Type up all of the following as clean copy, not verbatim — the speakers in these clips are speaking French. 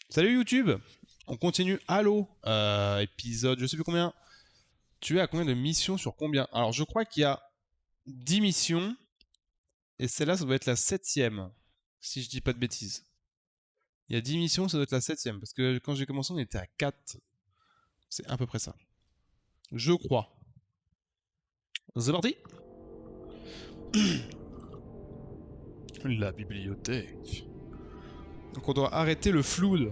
Salut YouTube. On continue Halo, épisode je sais plus combien. Tu es à combien de missions sur combien? Alors je crois qu'il y a 10 missions, et celle-là ça doit être la septième, si je dis pas de bêtises. Il y a 10 missions, ça doit être la septième, parce que quand j'ai commencé on était à 4. C'est à peu près ça. Je crois. C'est parti. La bibliothèque. Donc on doit arrêter le flood.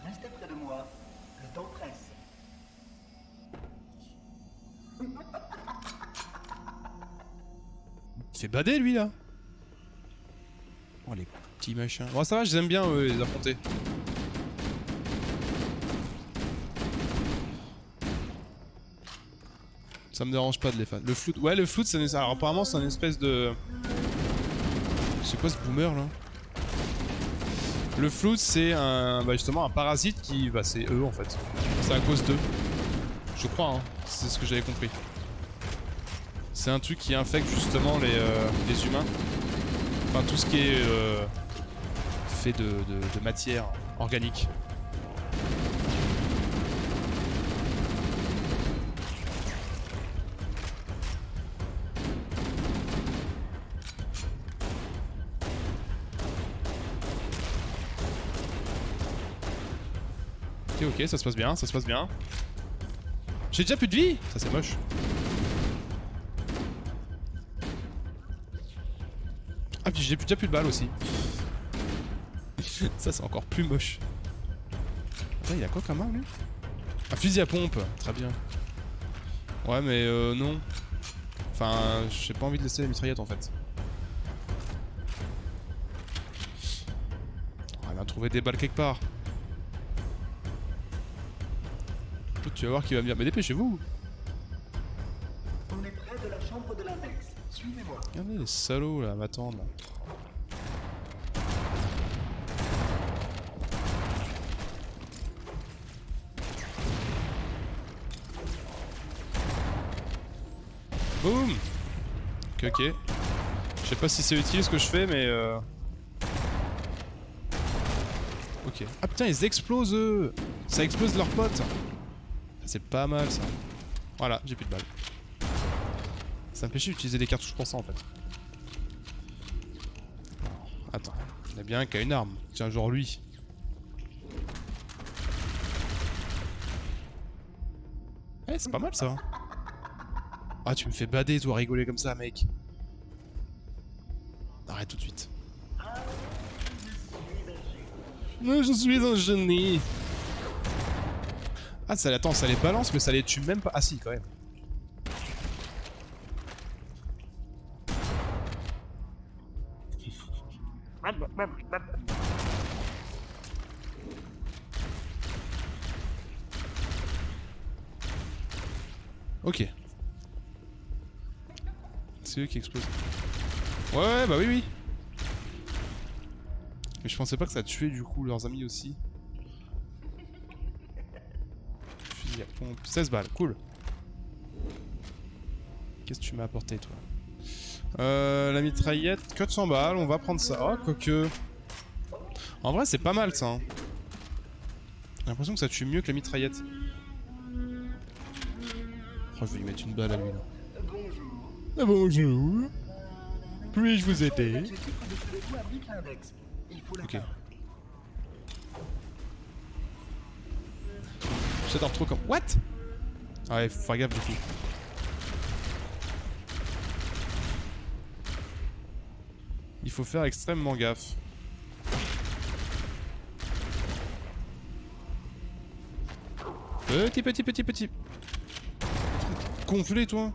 Restez près de moi. Le temps presse. Il fait bader lui là. Oh les petits machins. Bon ça va, je les aime bien les affronter. Ça me dérange pas de les faire. Le flood, ouais le flood c'est une... Alors apparemment c'est une espèce de... C'est quoi ce boomer là? Le flood c'est un... Bah justement un parasite qui... Bah c'est eux en fait. C'est à cause d'eux. Je crois hein, c'est ce que j'avais compris. C'est un truc qui infecte justement les humains. Enfin tout ce qui est fait de matière organique. Ok ok, ça se passe bien, ça se passe bien. J'ai déjà plus de vie. Ça c'est moche. Ah puis j'ai déjà plus de balles aussi. Ça c'est encore plus moche. Attends, il a quoi comme arme lui? Un fusil à pompe, très bien. Ouais mais non. Enfin, j'ai pas envie de laisser la mitraillette en fait. On va trouver des balles quelque part. Tu vas voir qui va me dire, mais dépêchez-vous. On est près de la chambre de l'index. Suivez-moi. Regardez les salauds là, m'attendent là. Boum. Ok ok. Je sais pas si c'est utile ce que je fais mais ok. Ah putain ils explosent eux. Ça explose leurs potes. C'est pas mal ça. Voilà, j'ai plus de balles. Ça me fait chier d'utiliser des cartouches pour ça en fait. Alors, attends, on a bien un qui a une arme. Tiens, genre lui. Eh, c'est pas mal ça. Ah, tu me fais bader toi, rigoler comme ça, mec. Arrête tout de suite. Non, je suis un génie. Ah, ça, attends, ça les balance, mais ça les tue même pas. Ah si, quand même. Ok. C'est eux qui explosent. Ouais, ouais, bah oui, oui. Mais je pensais pas que ça tuait du coup leurs amis aussi. Fusil à pompe. 16 balles, cool. Qu'est-ce que tu m'as apporté toi? La mitraillette, 400 balles, on va prendre ça. Oh, quoique. En vrai, c'est pas mal ça. Hein. J'ai l'impression que ça tue mieux que la mitraillette. Oh, je vais lui mettre une balle à lui là. Bonjour. Ah, bonjour. Puis-je vous aider? L'objectif au-dessus de vous abrite l'index. Il faut Ok. l'atteindre. J'adore trop comme. What? Ah ouais, faut faire gaffe du coup. Il faut faire extrêmement gaffe. Petit. Gonflé toi.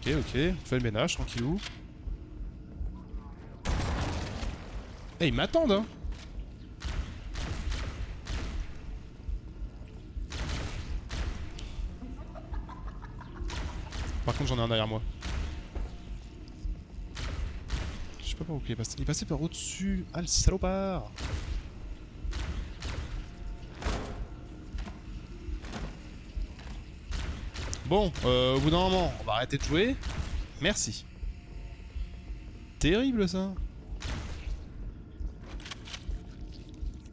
Ok, on fait le ménage, tranquillou. Eh, ils m'attendent hein. Par contre j'en ai un derrière moi. Je sais pas par où il est passé. Il est passé par au-dessus. Ah le salopard. Bon, au bout d'un moment, on va arrêter de jouer. Merci. Terrible ça.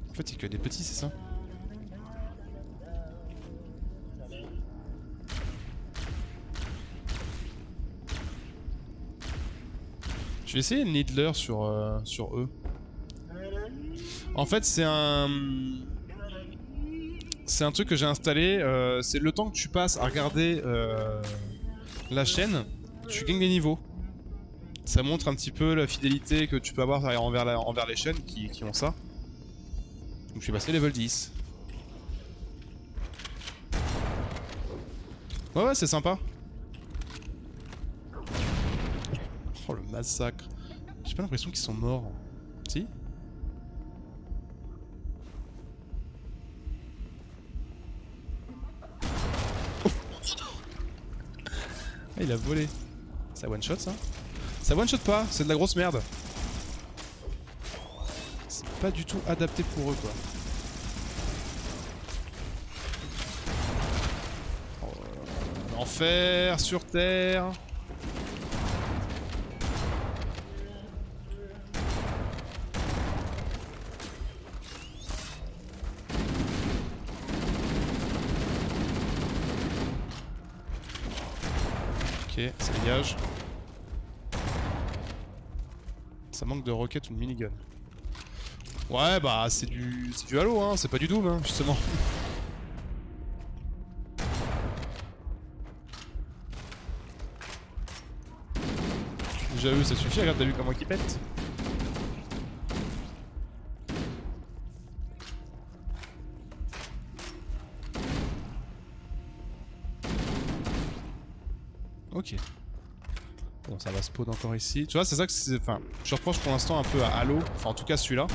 En fait, il y a que des petits, c'est ça? Je vais essayer le Needler sur eux. En fait, c'est un truc que j'ai installé. C'est le temps que tu passes à regarder la chaîne, tu gagnes des niveaux. Ça montre un petit peu la fidélité que tu peux avoir envers les chaînes qui ont ça. Donc je suis passé level 10. Ouais, c'est sympa. Oh le massacre. J'ai pas l'impression qu'ils sont morts. Si? Oh. Ah, il a volé. Ça one shot ça? Ça one shot pas, c'est de la grosse merde. C'est pas du tout adapté pour eux quoi. Oh, l'enfer sur terre. Ok, ça dégage. Ça manque de roquettes ou de minigun. Ouais, bah c'est du Halo, hein, c'est pas du Doom, hein, justement. Déjà vu, ça suffit, regarde, t'as vu comment il pète. Ok. Bon, ça va spawn encore ici. Tu vois, c'est ça que c'est. Enfin, je reproche pour l'instant un peu à Halo, enfin en tout cas celui-là.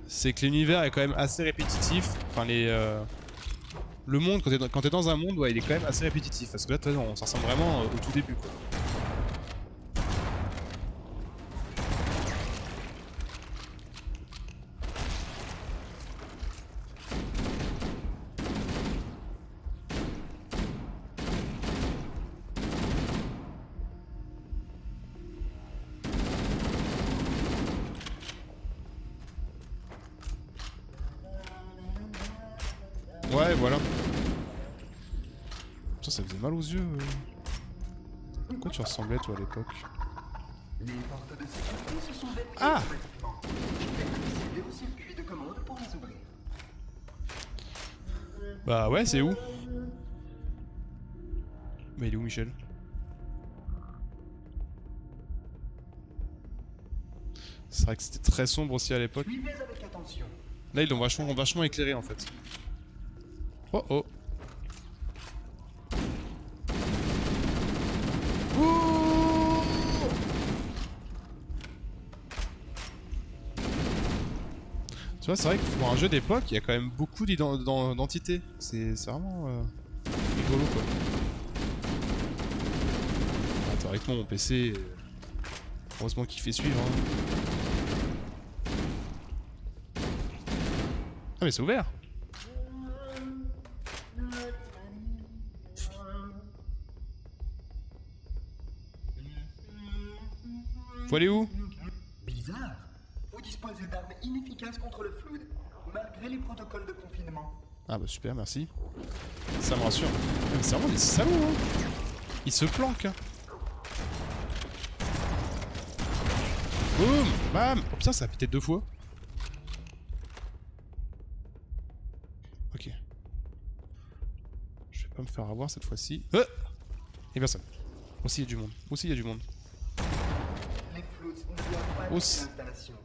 C'est que l'univers est quand même assez répétitif. Enfin, le monde, quand t'es dans un monde, ouais, il est quand même assez répétitif. Parce que là, on s'en ressemble vraiment au tout début, quoi. Ouais, voilà. Putain, ça faisait mal aux yeux. Pourquoi tu ressemblais, toi, à l'époque? Les portes de sécurité se sont verrouillées Ah! automatiquement. Je vais accéder au circuit de commande pour les ouvrir. Bah ouais, c'est où? Mais il est où, Michel? C'est vrai que c'était très sombre aussi à l'époque. Suivez avec attention. Là, ils l'ont vachement éclairé, en fait. Oh oh. Ouh. Tu vois, c'est vrai que pour un jeu d'époque, il y a quand même beaucoup d'identités. C'est vraiment rigolo, quoi. Ah, théoriquement, mon PC, heureusement qu'il fait suivre. Hein. Ah, mais c'est ouvert. Faut aller où? Bizarre. Vous disposez d'armes inefficaces contre le flood, malgré les protocoles de confinement. Ah bah super, merci. Ça me rassure. Mais c'est vraiment des salauds, hein. Ils se planquent. Hein. Boum, bam. Oh putain, ça a pété 2 fois. Ok. Je vais pas me faire avoir cette fois-ci. Et personne. Aussi il y a du monde. Aussi il y a du monde. Les floods ne doivent pas être l'installation.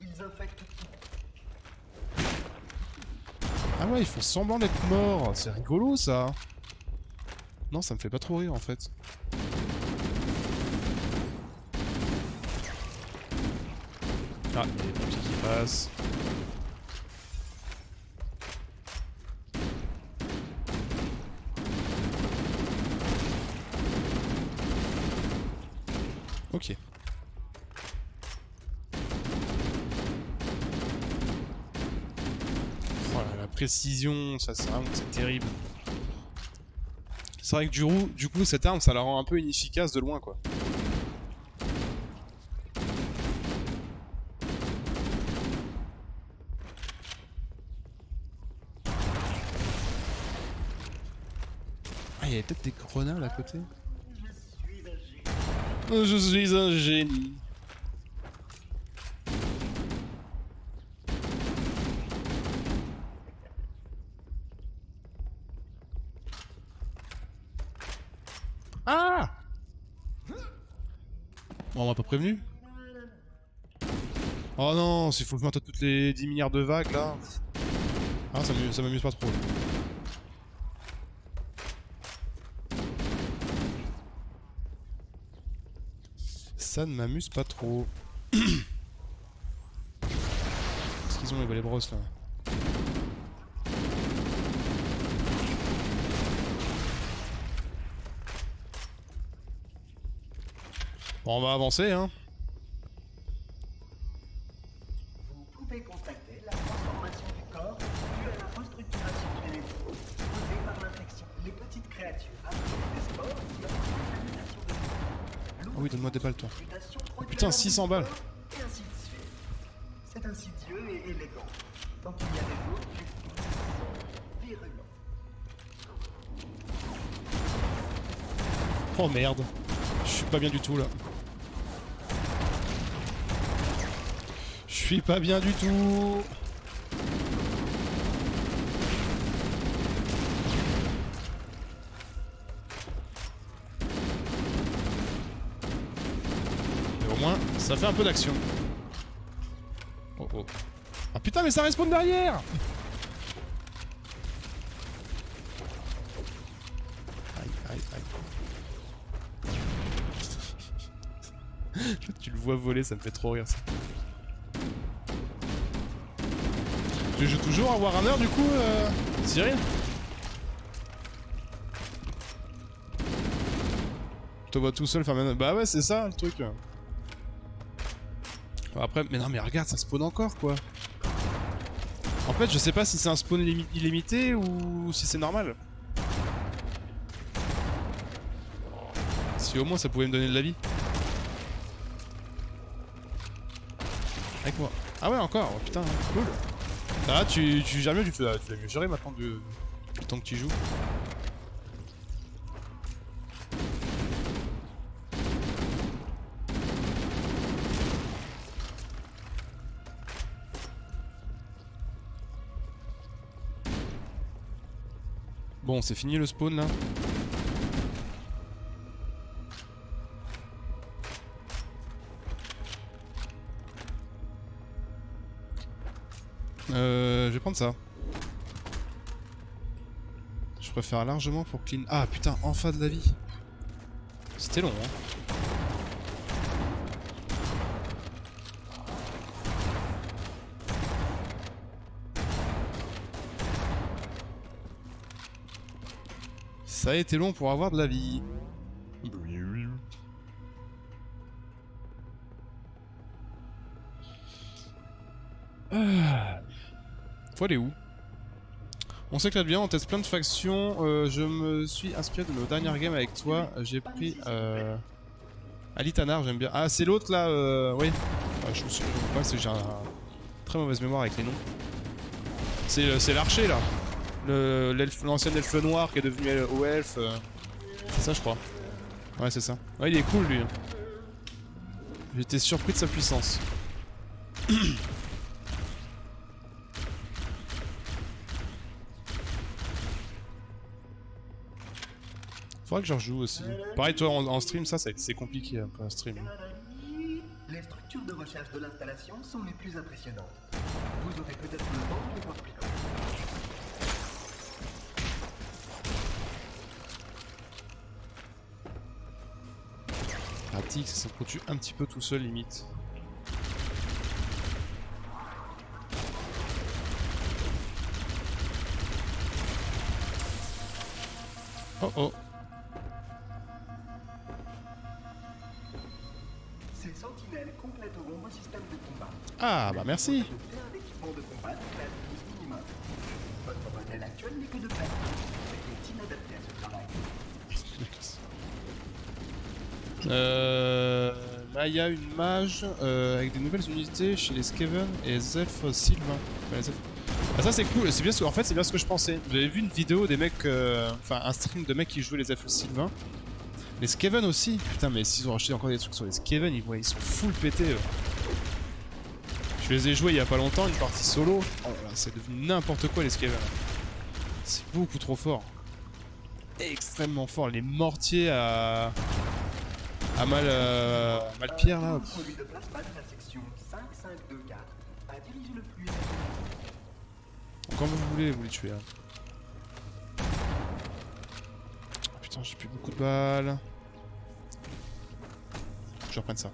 Ils infectent tout. Ah ouais, ils font semblant d'être morts. C'est rigolo ça. Non, ça me fait pas trop rire en fait. Ah, il y a des pompiers qui passent. Ok. Oh là, la précision, ça c'est vraiment c'est terrible. C'est vrai que du coup cette arme ça la rend un peu inefficace de loin quoi. Ah il y avait peut-être des grenades à côté. Je suis un génie. Ah! Bon, on m'a pas prévenu. Oh non, s'il faut que je m'entende toutes les 10 milliards de vagues là. Ah, ça m'amuse pas trop. Là. Ça ne m'amuse pas trop. Qu'est-ce qu'ils ont les brosses là? Bon, on va avancer hein. Vous pouvez constater la transformation du corps due à la restructuration génétique causée par l'infection. Les petites créatures appliquent des spores qui obtiennent l'annulation de l'eau. Ah oui, donne-moi des balles toi. Mutation Oh, produit putain, un 600 balles. Et ainsi de suite. C'est insidieux et élégant. Tant qu'il y a des autres, les virulents. Oh merde. Je suis pas bien du tout là. Je suis pas bien du tout. Mais au moins, ça fait un peu d'action. Oh oh. Ah putain, mais ça respawn derrière! Aïe, aïe, aïe. Tu le vois voler, ça me fait trop rire ça. Tu joues toujours à Warhammer du coup, Cyril? Je te vois tout seul faire même... Bah ouais, c'est ça le truc. Après, mais non mais regarde, ça spawn encore quoi. En fait, je sais pas si c'est un spawn illimité ou si c'est normal. Si au moins ça pouvait me donner de la vie. Avec moi. Ah ouais, encore, oh, putain, cool. Ah, tu gères mieux, tu l'as mieux géré maintenant du temps que tu joues. Bon, c'est fini le spawn là. Je vais prendre ça. Je préfère largement pour clean. Ah putain, enfin de la vie. C'était long, hein. Ça a été long pour avoir de la vie. Faut aller où? On s'éclate bien, on teste plein de factions. Je me suis inspiré de nos dernières games avec toi. J'ai pris Alitanar, j'aime bien. Ah, c'est l'autre là, oui. Ah, je me souviens pas, c'est que j'ai un très mauvaise mémoire avec les noms. C'est l'archer là. L'ancien elfe noir qui est devenu au elfe. C'est ça, je crois. Ouais, c'est ça. Ouais, il est cool lui. J'étais surpris de sa puissance. Faudrait que je rejoue aussi. Pareil, toi en stream, ça c'est compliqué un peu un stream. Les structures de recherche de l'installation sont les plus impressionnantes. Vous aurez peut-être le temps de les voir plus tard. Pratique, ça s'entretue un petit peu tout seul limite. Oh oh. Ah bah merci. Adopter un équipement de combat de classe 12 minimum. Votre modèle actuel n'est que de classe 12, ce qui est inadapté à ce travail. Là il y a une mage avec des nouvelles unités chez les Skaven et les elfes sylvains. Enfin, les elfes. Ah ça c'est cool, c'est bien ce que, en fait c'est bien ce que je pensais. J'avais vu une vidéo des mecs, enfin un stream de mecs qui jouaient les elfes sylvains. Les Skaven aussi, putain mais s'ils ont racheté encore des trucs sur les Skaven, ils sont full pétés eux. Je les ai joués il y a pas longtemps, une partie solo. Oh là, c'est devenu n'importe quoi les Skaven. C'est beaucoup trop fort. Extrêmement fort, les mortiers à mal pierre là. Produit de plasma de la section 5524 a dirigé le fluide. Quand vous voulez, vous les tuez. Hein. Oh, putain, j'ai plus beaucoup de balles. Faut que je reprenne ça.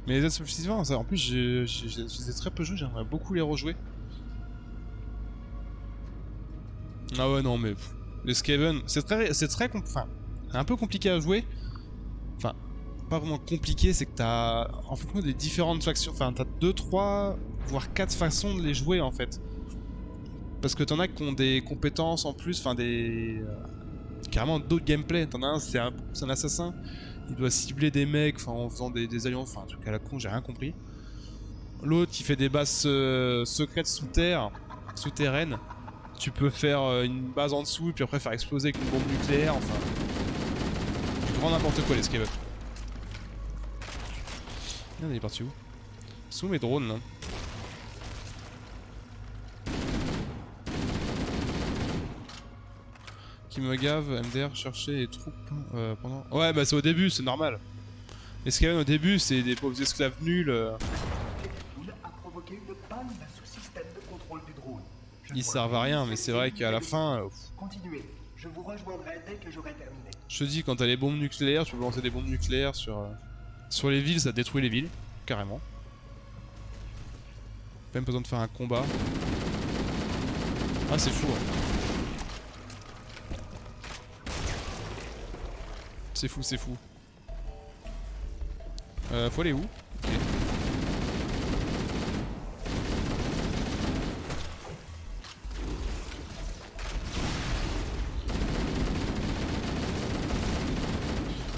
Mais les elfes sylvains, ça, en plus, je les ai très peu joués, j'aimerais beaucoup les rejouer. Ah ouais, non, mais les Skaven, c'est enfin, un peu compliqué à jouer. Enfin, pas vraiment compliqué, c'est que t'as, en fonction des différentes factions, enfin, t'as 2, 3, voire 4 façons de les jouer en fait. Parce que t'en as qui ont des compétences en plus, enfin, carrément d'autres gameplay. T'en as un, c'est un assassin. Il doit cibler des mecs en faisant des alliances, enfin un truc à la con, j'ai rien compris. L'autre qui fait des bases secrètes sous terre, souterraines. Tu peux faire une base en dessous et puis après faire exploser avec une bombe nucléaire, enfin... Du grand n'importe quoi les Skaven. Il est parti où? Sous mes drones là. Qui me gave, MDR, chercher les troupes pendant... Ouais bah c'est au début, c'est normal. Les Skaven au début c'est des pauvres esclaves nuls. A provoqué une panne de sous-système de contrôle du drone. Ils servent à rien, mais c'est vrai qu'à la fin... Continuez, je vous rejoindrai dès que j'aurai terminé. Je te dis, quand t'as les bombes nucléaires, tu peux lancer des bombes nucléaires sur les villes, ça détruit les villes, carrément. Même besoin de faire un combat. Ah c'est fou hein. C'est fou, c'est fou. Faut aller où?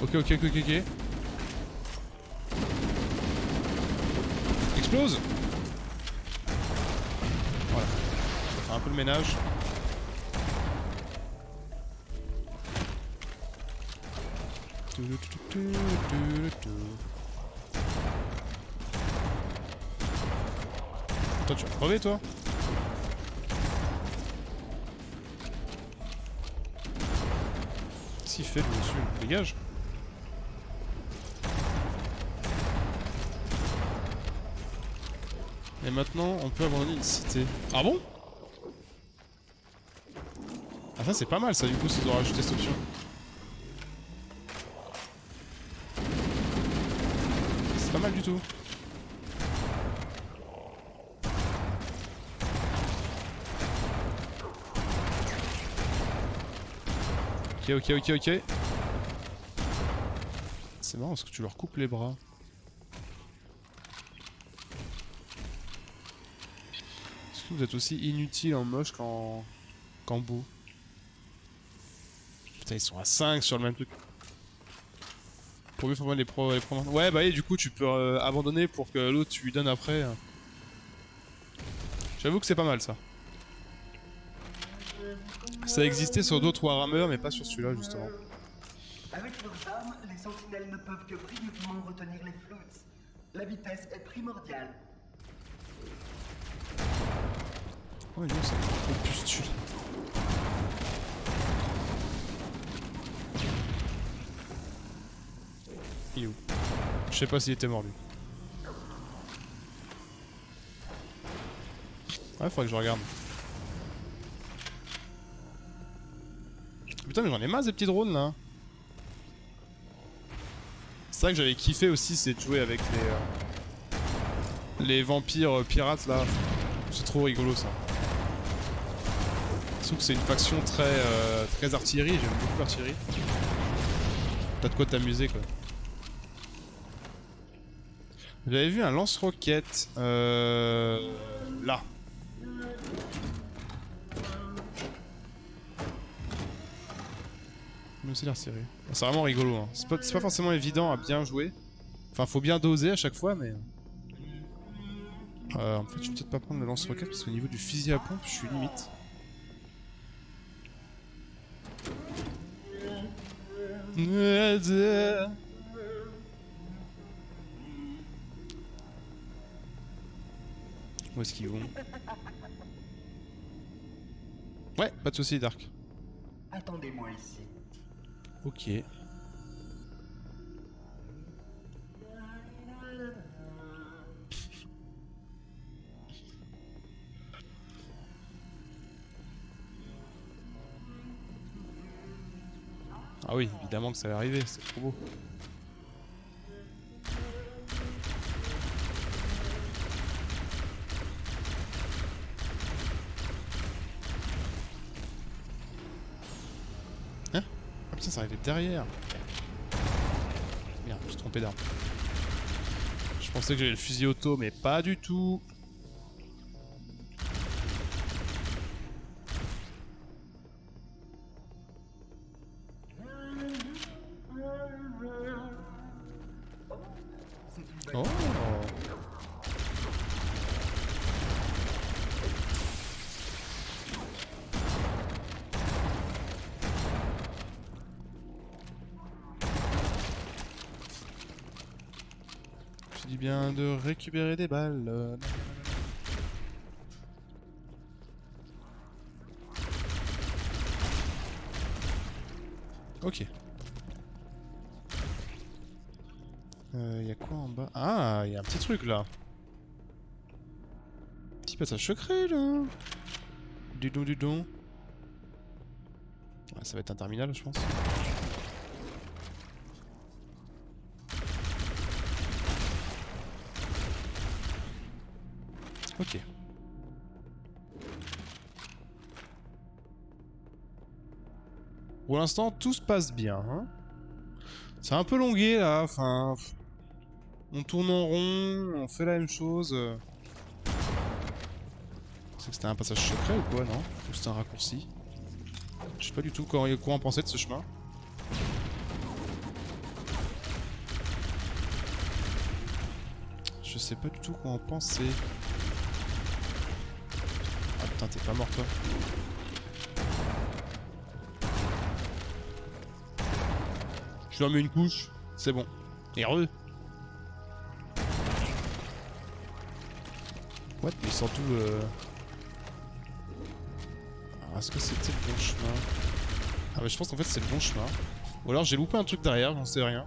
Ok. Ok. Explose! Voilà. Ça fait un peu le ménage. Toi tu vas crever toi? S'il fait dessus, dégage. Et maintenant on peut abandonner une cité. Ah bon? Ah ça c'est pas mal ça du coup s'ils ont rajouté cette option. C'est pas mal du tout. Ok. C'est marrant parce que tu leur coupes les bras. Est-ce que vous êtes aussi inutile en moche qu'en beau? Putain ils sont à 5 sur le même truc. Pour mieux faire les pro. Ouais bah et du coup tu peux abandonner pour que l'autre tu lui donnes après. J'avoue que c'est pas mal ça. Ça existait sur d'autres Warhammer mais pas sur celui-là justement. Avec leurs armes, les sentinelles ne peuvent que brièvement retenir les floats. La vitesse est primordiale. Ouais non c'est trop pustule. Il est où? Je sais pas s'il était mort lui. Ouais faudrait que je regarde. Putain mais j'en ai marre des petits drones là. C'est vrai que j'avais kiffé aussi, c'est de jouer avec les vampires pirates là. C'est trop rigolo ça. Surtout que c'est une faction très artillerie, j'aime beaucoup l'artillerie. T'as de quoi t'amuser quoi. J'avais vu un lance-roquette. Là. Mais aussi l'air serré. C'est vraiment rigolo. Hein. C'est pas forcément évident à bien jouer. Enfin, faut bien doser à chaque fois, mais. En fait, je vais peut-être pas prendre le lance-roquette parce qu'au niveau du fusil à pompe, je suis limite. Où est-ce qu'ils vont? Ouais, pas de soucis, Dark. Attendez-moi ici. Ok. Ah oui, évidemment que ça va arriver, c'est trop beau. Hein? Ah putain, ça arrivait derrière. Merde, je me suis trompé d'arme. Je pensais que j'avais le fusil auto, mais pas du tout. Oh. Je dis bien de récupérer des balles. Ok. Y a quoi en bas? Ah, y a un petit truc là. Petit passage secret là. Du don, du don. Ah, ça va être un terminal, je pense. Ok. Pour l'instant, tout se passe bien. Hein. C'est un peu longué là, enfin... On tourne en rond, on fait la même chose. C'est que c'était un passage secret ou quoi, non? Ou c'était un raccourci? Je sais pas du tout quoi en penser de ce chemin. Je sais pas du tout quoi en penser. Ah putain, t'es pas mort toi. Je leur mets une couche, c'est bon. Et heureux. What? Mais ils sont tous... Alors, est-ce que c'était le bon chemin? Ah bah je pense qu'en fait c'est le bon chemin. Ou alors j'ai loupé un truc derrière, j'en sais rien.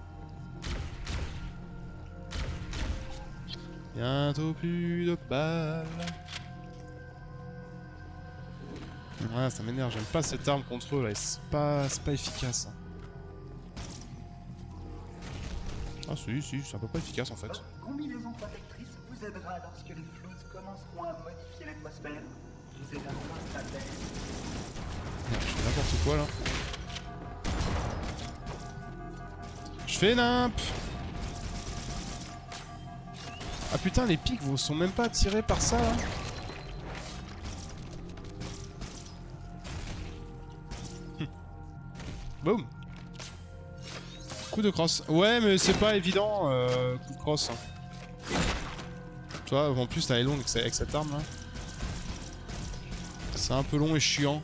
Bientôt plus de balles. Ouais, ça m'énerve, j'aime pas cette arme contre eux là, c'est pas efficace. Hein. Ah si, c'est un peu pas efficace en fait. Votre combinaison protectrice vous aidera lorsque les flous commenceront à modifier l'atmosphère. Vous aidera à stabiliser. Merde, je fais n'importe quoi là. Je fais nimp. Ah putain, les pics vous sont même pas attirés par ça là. Boum. Coup de crosse. Ouais, mais c'est pas évident, coup de crosse. Hein. Tu vois, en plus, elle est longue avec cette arme là. C'est un peu long et chiant.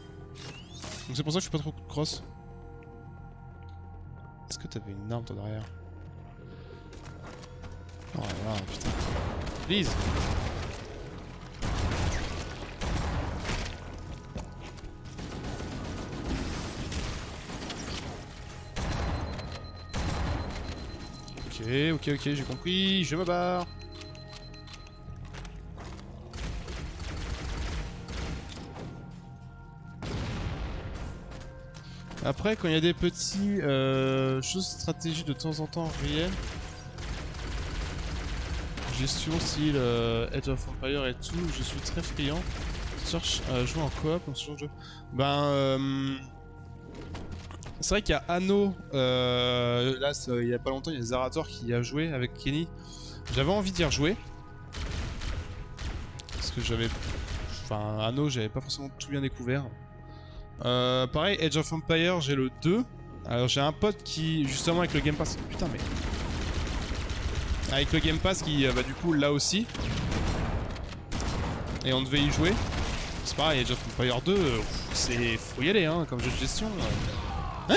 Donc c'est pour ça que je fais pas trop coup de crosse. Est-ce que t'avais une arme toi derrière? Oh là là, putain. Please. Ok, j'ai compris, je me barre. Après, quand il y a des petits choses stratégiques de temps en temps réelles, gestion style Age of Empire et tout, je suis très friand. Je cherche à jouer en coop dans ce genre de jeu. Ben, c'est vrai qu'il y a Anno, là il y a pas longtemps, il y a Zerator qui a joué avec Kenny. J'avais envie d'y rejouer. Parce que j'avais... Enfin, Anno, j'avais pas forcément tout bien découvert. Pareil, Age of Empires, j'ai le 2. Alors j'ai un pote qui, justement avec le Game Pass... Putain mais... Avec le Game Pass qui, bah du coup, là aussi. Et on devait y jouer. C'est pareil, Age of Empires 2, c'est... Faut y aller, hein, comme jeu de gestion. Hein?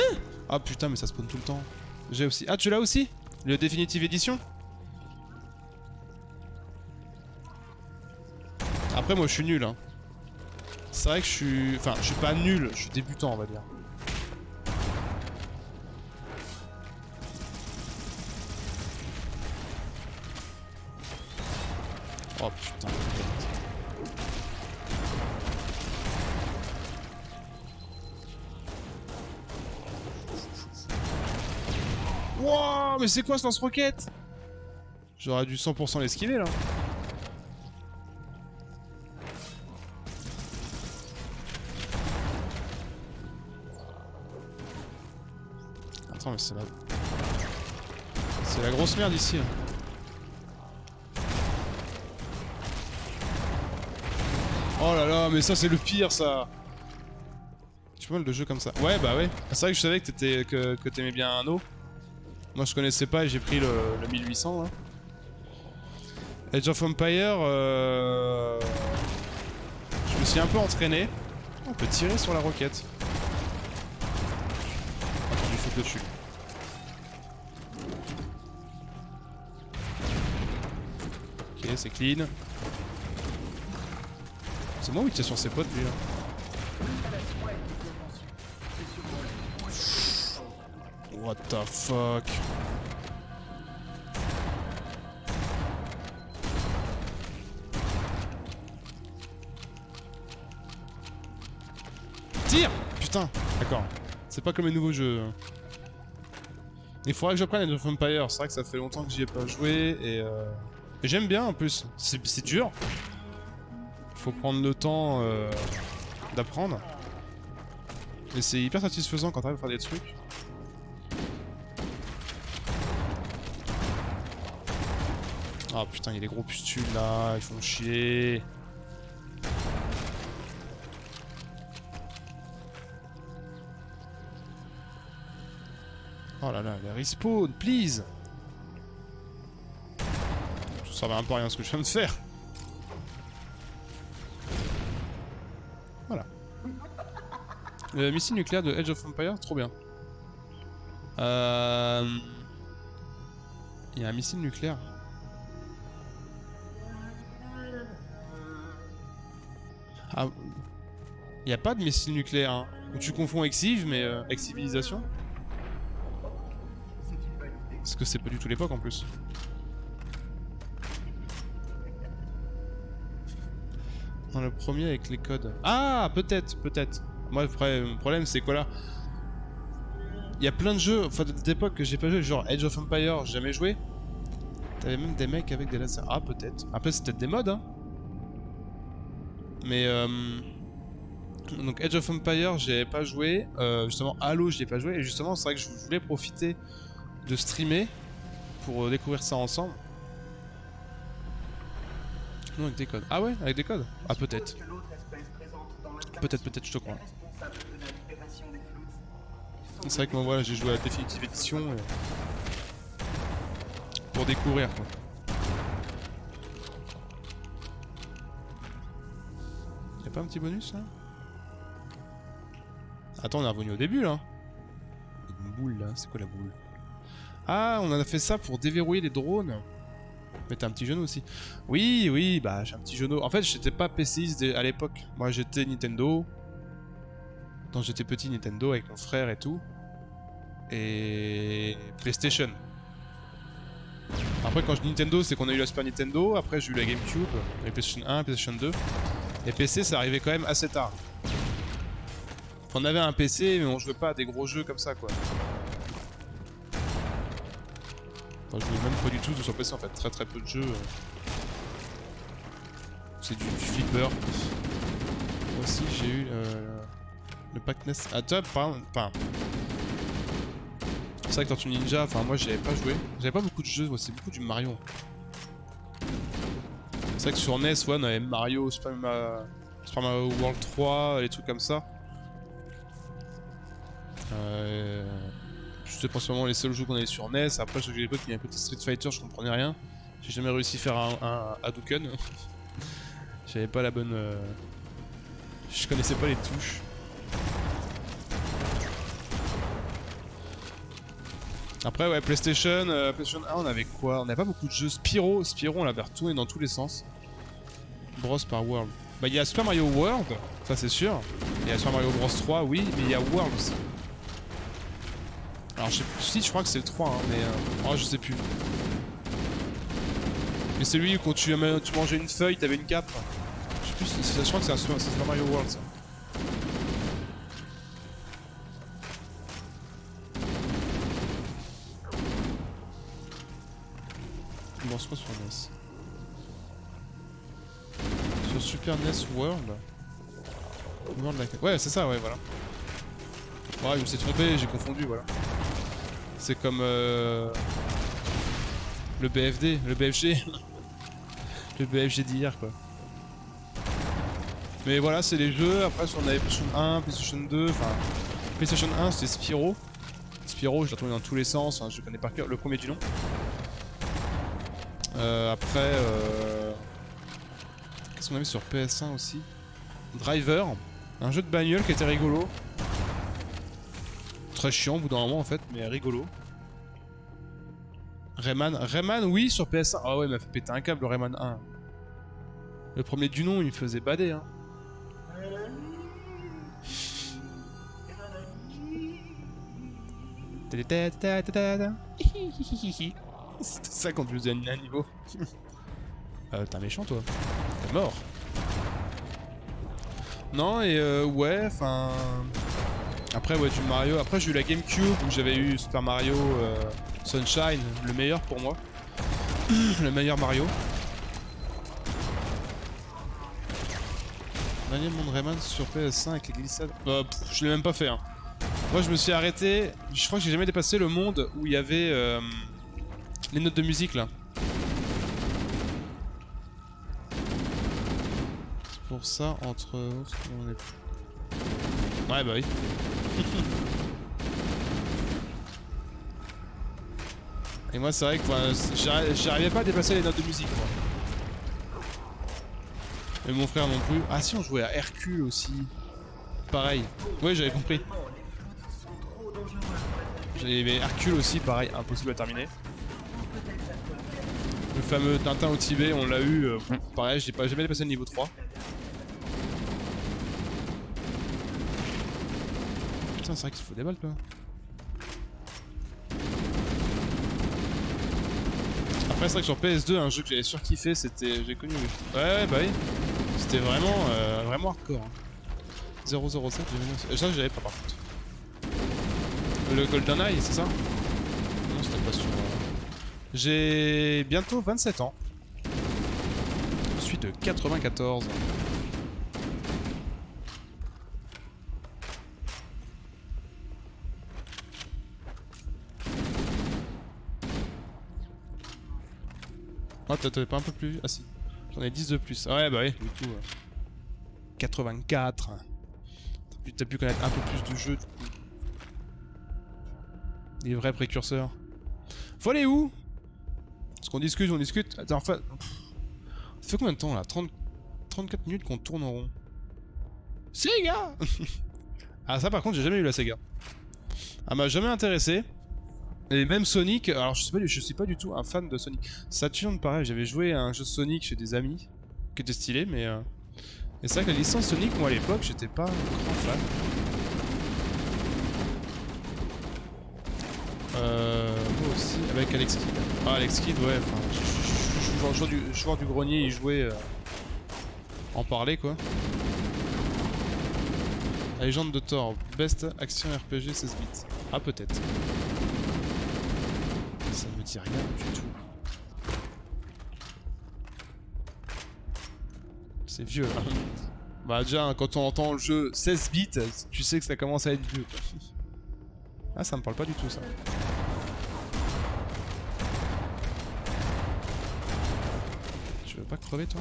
Ah putain, mais ça spawn tout le temps. J'ai aussi... Ah, tu l'as aussi? Le Definitive Edition? Après, moi, je suis nul, hein. C'est vrai que je suis... Enfin, je suis pas nul, je suis débutant, on va dire. Oh putain. Wouah, mais c'est quoi ce lance-roquette? J'aurais dû 100% l'esquiver là. Attends, mais c'est la... C'est la grosse merde ici. Hein. Oh là là, mais ça c'est le pire ça. Tu vois le jeu comme ça. Ouais, bah ouais. C'est vrai que je savais que t'aimais bien Anno. Moi je connaissais pas et j'ai pris le 1800 là. Age of Empire, je me suis un peu entraîné. On peut tirer sur la roquette. Attends, il faut dessus. Ok, c'est clean. C'est moi ou il tire sur ses potes lui là? What the fuck? Tire! Putain, d'accord. C'est pas comme les nouveaux jeux. Il faudrait que j'apprenne Age of Empires. C'est vrai que ça fait longtemps que j'y ai pas joué et j'aime bien en plus. C'est dur. Faut prendre le temps d'apprendre. Et c'est hyper satisfaisant quand t'arrives à faire des trucs. Ah putain, il y a des gros pustules là, ils font chier. Oh là là, les respawn, please. Ça servait un peu à rien ce que je viens de faire. Voilà. Le missile nucléaire de Age of Empires, trop bien. Il y a un missile nucléaire. Ah, il n'y a pas de missile nucléaire. Hein. Tu confonds avec Civ, mais avec civilisation. Parce que c'est pas du tout l'époque en plus. Dans le premier avec les codes. Ah, peut-être, peut-être. Moi, le problème, c'est quoi là? Il y a plein de jeux, enfin d'époque que j'ai pas joué, genre Age of Empires, j'ai jamais joué. T'avais même des mecs avec des lasers. Ah, peut-être. Après, c'est peut-être des mods, hein. Mais donc Age of Empires j'ai pas joué, justement Halo j'y ai pas joué et justement c'est vrai que je voulais profiter de streamer pour découvrir ça ensemble. Non avec des codes. Ah ouais avec des codes. Ah peut-être. Peut-être je te crois. C'est vrai que moi voilà j'ai joué à la Definitive Edition pour découvrir quoi. Y'a pas un petit bonus là? Attends, on est revenu au début là. Une boule là, c'est quoi la boule? Ah, on a fait ça pour déverrouiller les drones. Mais t'as un petit genou aussi. Oui, oui, bah j'ai un petit genou. En fait, j'étais pas PCiste à l'époque. Moi j'étais Nintendo. Quand j'étais petit, Nintendo avec mon frère et tout. Et PlayStation. Après, quand je dis Nintendo, c'est qu'on a eu la Super Nintendo. Après, j'ai eu la GameCube, la PlayStation 1, PlayStation 2. Et PC, ça arrivait quand même assez tard. On avait un PC, mais on jouait pas à des gros jeux comme ça, quoi. Enfin, je jouais même pas du tout sur PC, en fait. Très très peu de jeux. C'est du flipper. Moi aussi, j'ai eu le pack NES. Ah, toi, par exemple, enfin... C'est vrai que Tortue Ninja, enfin moi j'avais pas joué. J'avais pas beaucoup de jeux, c'est beaucoup du Mario. C'est vrai que sur NES, ouais, on avait Mario, Super Mario World 3, les trucs comme ça. C'était principalement les seuls jeux qu'on avait sur NES. Après, je sais que à l'époque, il y avait un petit Street Fighter, je comprenais rien. J'ai jamais réussi à faire un Hadouken. J'avais pas la bonne... Je connaissais pas les touches. Après, ouais, PlayStation 1, on avait quoi? On avait pas beaucoup de jeux. Spyro, on l'avait retourné dans tous les sens. Bros par World. Bah, il y a Super Mario World, ça c'est sûr. Il y a Super Mario Bros 3, oui, mais il y a World aussi. Alors, je crois que c'est le 3, hein, mais... oh, je sais plus. Mais c'est lui où quand tu mangeais une feuille, t'avais une cape. Je sais plus, je crois que c'est Super Mario World, ça. Bon, c'est quoi sur NES? Sur Super NES World? Ouais, c'est ça, ouais, voilà. Ouais, je me suis trompé, j'ai confondu, voilà. C'est comme le BFD, le BFG. Le BFG d'hier, quoi. Mais voilà, c'est les jeux. Après, on avait PlayStation 1, PlayStation 2, enfin... PlayStation 1, c'était Spyro. Spyro, je l'ai retrouvé dans tous les sens, hein, je connais par cœur le premier du nom. Après... Qu'est-ce qu'on avait sur PS1 aussi? Driver, un jeu de bagnole qui était rigolo. Très chiant au bout d'un moment en fait, mais rigolo. Rayman, oui, sur PS1. Ah ouais, il m'a fait péter un câble le Rayman 1. Le premier du nom, il me faisait bader, hein. C'était ça quand tu faisais un niveau. T'es un méchant toi. T'es mort. Non et ouais, enfin... Après ouais du Mario. Après j'ai eu la GameCube où j'avais eu Super Mario Sunshine, le meilleur pour moi. Le meilleur Mario. Dernier monde Rayman sur PS5 avec les glissades. Je l'ai même pas fait hein. Moi je me suis arrêté, je crois que j'ai jamais dépassé le monde où il y avait les notes de musique là. C'est pour ça entre... On est... Ouais bah oui. Et moi c'est vrai que j'arrivais pas à dépasser les notes de musique moi. Et mon frère non plus. Ah si on jouait à Hercule aussi. Pareil. Ouais j'avais compris. J'avais Hercule aussi, pareil, impossible à terminer. Le fameux Tintin au Tibet, on l'a eu, pareil, j'ai pas jamais dépassé le niveau 3. Putain, c'est vrai qu'il faut des balles, toi. Après, c'est vrai que sur PS2, un jeu que j'avais surkiffé, c'était... J'ai connu... Ouais, bah oui. C'était vraiment, vraiment hardcore. Hein. 007, ça j'avais pas par contre. Le GoldenEye, c'est ça? Non, c'était pas sûr. J'ai bientôt 27 ans. Je suis de 94. Oh, t'avais pas un peu plus... Ah si. J'en ai 10 de plus. Ah ouais, bah oui, du coup... 84. T'as pu connaître un peu plus de jeux, du coup. Les vrais précurseurs. Faut aller où? Parce qu'on discute, on discute. Attends, enfin... Ça fait combien de temps là? 34 minutes qu'on tourne en rond. Sega. Ah ça par contre j'ai jamais eu la Sega. Elle m'a jamais intéressé. Et même Sonic, alors je suis pas du tout un fan de Sonic. Saturn pareil, j'avais joué à un jeu Sonic chez des amis, qui était stylé mais... Et c'est vrai que la licence Sonic, moi à l'époque, j'étais pas un grand fan. Moi aussi, avec Alex Kidd. Ah, Alex Kidd, ouais, enfin, je suis joueur du grenier, il jouait en parler quoi. La légende de Thor, best action RPG 16 bits. Ah, peut-être. Ça me dit rien du tout. C'est vieux là. Bah, déjà, quand on entend le jeu 16 bits, tu sais que ça commence à être vieux quoi. Ah, ça me parle pas du tout ça. Tu veux pas crever toi?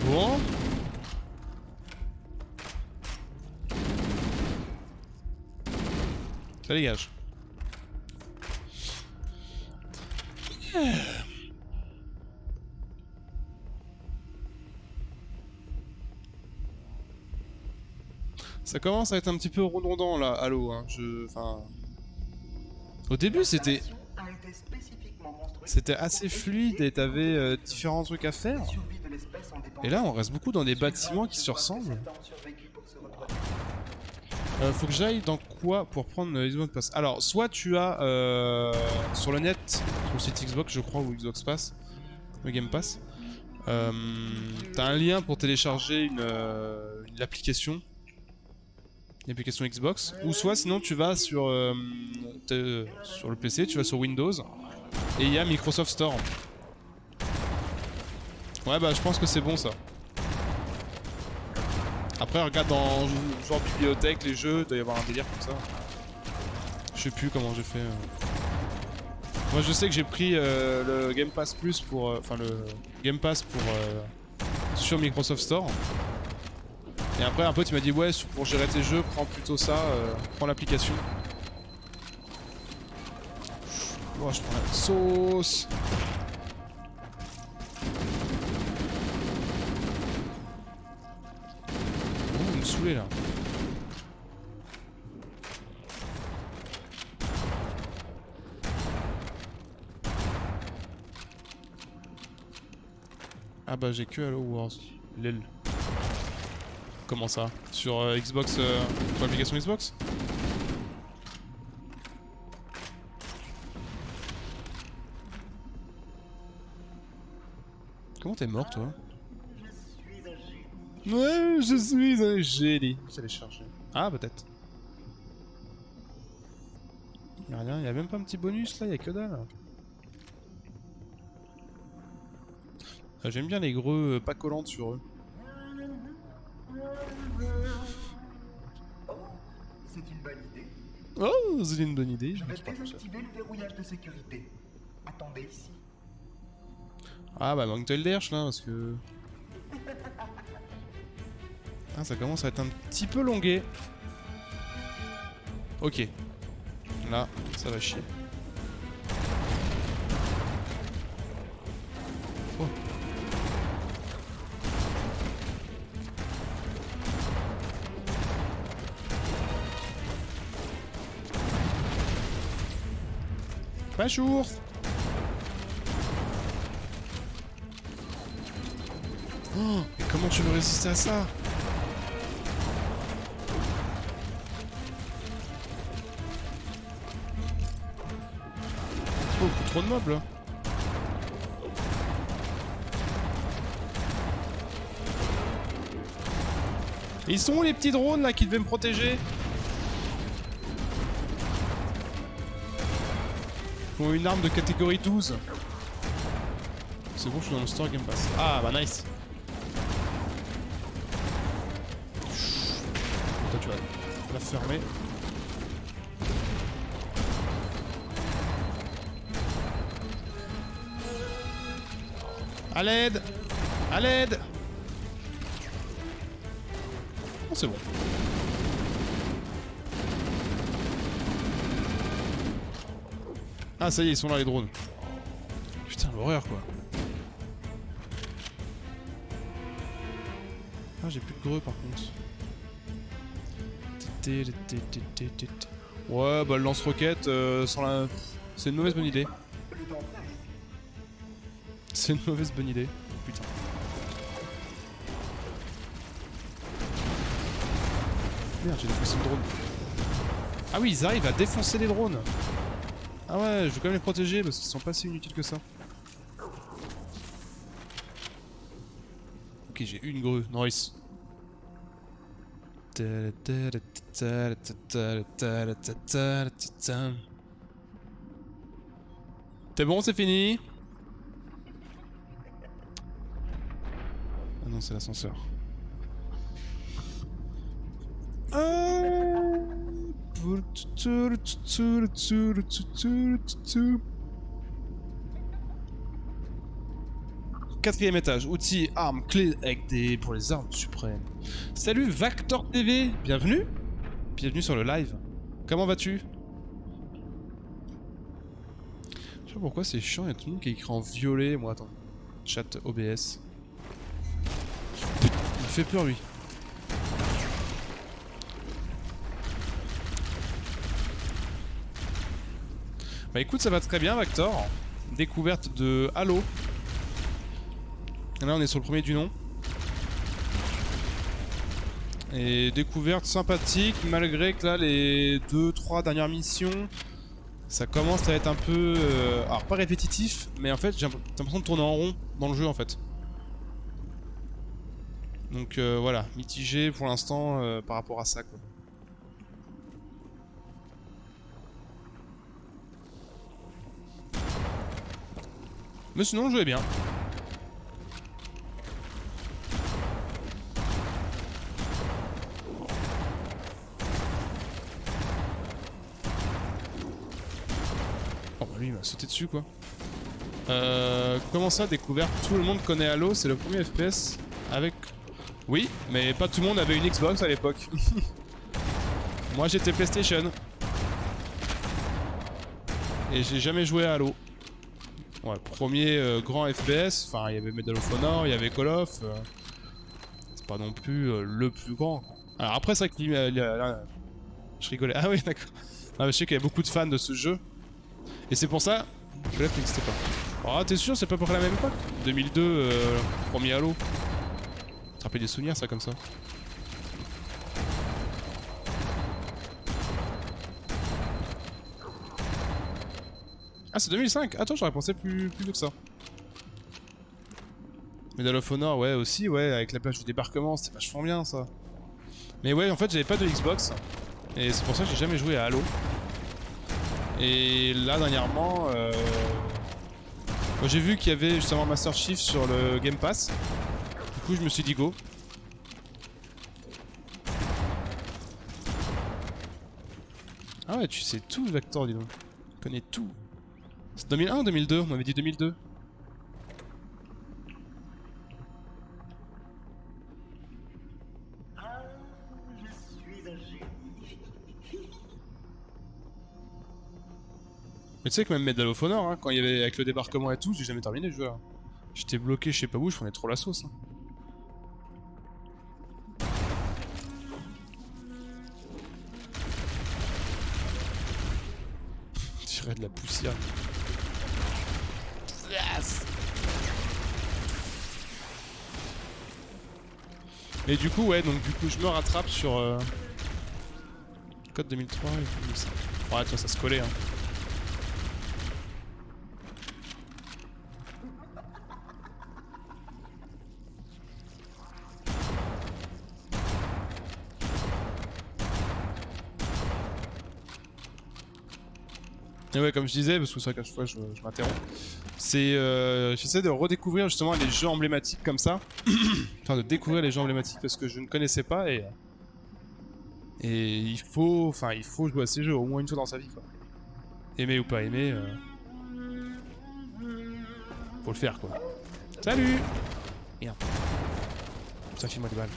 Bon. Ça dégage. Ça commence à être un petit peu redondant là, Halo. Hein. Enfin, au début c'était assez fluide et t'avais différents trucs à faire. Et là, on reste beaucoup dans des bâtiments qui se ressemblent. Faut que j'aille dans quoi pour prendre les Xbox Pass? Alors, soit tu as sur le net, sur le site Xbox, je crois, ou Xbox Pass, le Game Pass, t'as un lien pour télécharger une application Xbox, ou soit sinon tu vas sur le PC, tu vas sur Windows, et il y a Microsoft Store. Ouais, bah je pense que c'est bon ça. Après, regarde dans genre bibliothèque, les jeux, il doit y avoir un délire comme ça. Je sais plus comment j'ai fait. Moi, je sais que j'ai pris le Game Pass Plus pour, enfin le Game Pass pour sur Microsoft Store. Et après, un pote il m'a dit ouais, pour gérer tes jeux, prends plutôt ça, prends l'application. Oh, je prends la sauce. Saoulé là. Ah bah j'ai que Halo Wars. Lel. Comment ça? Sur Xbox, sur l'application Xbox? Comment t'es mort toi? Ouais, je suis un génie. Je vais télécharger. Ah, peut-être. Y'a rien, y'a même pas un petit bonus là, y'a que dalle. J'aime bien les greux pas collantes sur eux. C'est une bonne idée. Oh, c'est une bonne idée. Je vais désactiver le verrouillage de sécurité. Attendez ici. Ah bah manque-toi le derche là, parce que... Ah, ça commence à être un petit peu longué. Ok. Là, ça va chier. Oh. Bonjour. Oh, mais comment tu veux résister à ça? Oh, beaucoup trop de mobs là. Ils sont où les petits drones là qui devaient me protéger? Ils ont une arme de catégorie 12. C'est bon, je suis dans le store Game Pass. Ah bah nice. Toi tu vas la fermer. À l'aide! À l'aide! Oh, c'est bon. Ah, ça y est, ils sont là, les drones. Putain, l'horreur, quoi. Ah, j'ai plus de greux, par contre. Ouais, bah, le lance-roquette, sans la... C'est une mauvaise bonne idée. C'est une mauvaise bonne idée. Oh, putain. Merde, j'ai défoncé le drone. Ah oui, ils arrivent à défoncer les drones. Ah ouais, je veux quand même les protéger parce qu'ils sont pas si inutiles que ça. Ok, j'ai une grue, nice. T'es bon, c'est fini? Non, c'est l'ascenseur. Quatrième étage, outils, armes, clés avec des... pour les armes suprêmes. Salut Vactor TV, bienvenue. Bienvenue sur le live. Comment vas-tu? Je sais pas pourquoi c'est chiant, il y a tout le monde qui est écrit en violet. Moi, attends. Chat OBS. Il me fait peur, lui. Bah écoute, ça va très bien, Vactor. Découverte de Halo. Et là, on est sur le premier du nom. Et découverte sympathique, malgré que là, les 2-3 dernières missions, ça commence à être un peu... alors, pas répétitif, mais en fait, j'ai l'impression de tourner en rond dans le jeu, en fait. Donc voilà, mitigé pour l'instant par rapport à ça, quoi. Mais sinon, je jouais bien. Oh bah lui, il m'a sauté dessus, quoi. Comment ça, découverte? Tout le monde connaît Halo, c'est le premier FPS avec... Oui, mais pas tout le monde avait une Xbox à l'époque. Moi, j'étais PlayStation. Et j'ai jamais joué à Halo. Ouais, premier grand FPS, enfin il y avait Medal of Honor, il y avait Call of, c'est pas non plus le plus grand, quoi. Alors après c'est vrai que là, je rigolais, ah oui d'accord, je sais qu'il y a beaucoup de fans de ce jeu, et c'est pour ça que Call of n'existait pas. Oh t'es sûr c'est pas pour la même époque? 2002, premier Halo, ça te rappelle des souvenirs ça comme ça? Ah c'est 2005. Attends j'aurais pensé plus vieux que ça. Medal of Honor ouais aussi ouais avec la plage du débarquement c'était vachement bien ça. Mais ouais en fait j'avais pas de Xbox. Et c'est pour ça que j'ai jamais joué à Halo. Et là dernièrement j'ai vu qu'il y avait justement Master Chief sur le Game Pass. Du coup je me suis dit go. Ah ouais tu sais tout Vector dis donc. Tu connais tout. C'est 2001 ou 2002? On m'avait dit 2002. Ah, je suis un génie. Mais tu sais que même Medal of Honor, hein, quand il y avait avec le débarquement et tout, j'ai jamais terminé le jeu. Hein. J'étais bloqué je sais pas où, je prenais trop la sauce. Hein. Tirer de la poussière. Yes. Et du coup ouais donc du coup je me rattrape sur code 2003 et 2005. Ouais toi ça se collait hein. Et ouais comme je disais, parce que c'est vrai qu'à chaque fois je m'interromps, c'est j'essaie de redécouvrir justement les jeux emblématiques comme ça. Enfin de découvrir les jeux emblématiques parce que je ne connaissais pas et il faut jouer à ces jeux au moins une fois dans sa vie quoi. Aimer ou pas aimer, faut le faire quoi. Salut. Merde. Ça file-moi des balles.